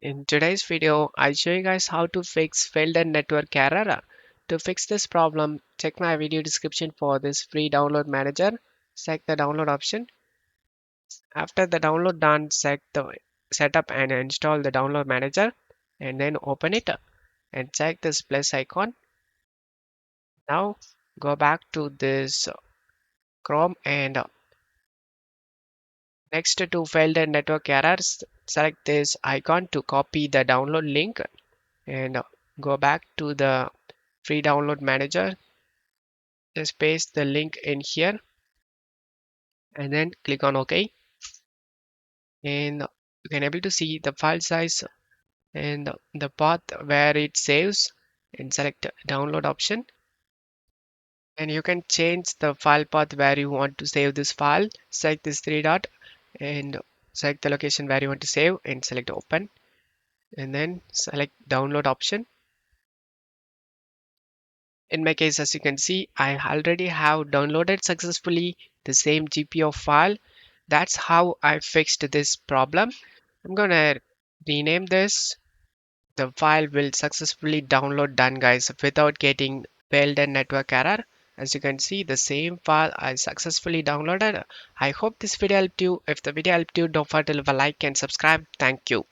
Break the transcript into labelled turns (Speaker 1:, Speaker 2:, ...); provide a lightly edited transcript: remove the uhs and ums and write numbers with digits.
Speaker 1: In today's video, I'll show you guys how to fix failed network error. To fix this problem, check my video description for this free download manager. Select the download option. After the download done, select the setup and install the download manager and then open it and check this plus icon. Now go back to this Chrome and next to failed network errors, select this icon to copy the download link and go back to the free download manager. Just paste the link in here and then click on OK, and you can able to see the file size and the path where it saves, and select download option, and you can change the file path where you want to save this file. Select this three dot and select the location where you want to save and select open, and then select download option. In my case, as you can see, I already have downloaded successfully the same GPO file. That's how I fixed this problem. I'm gonna rename this. The file will successfully download done, guys, without getting failed and network error. As you can see, the same file I successfully downloaded. I hope this video helped you. If the video helped you, don't forget to leave a like and subscribe. Thank you.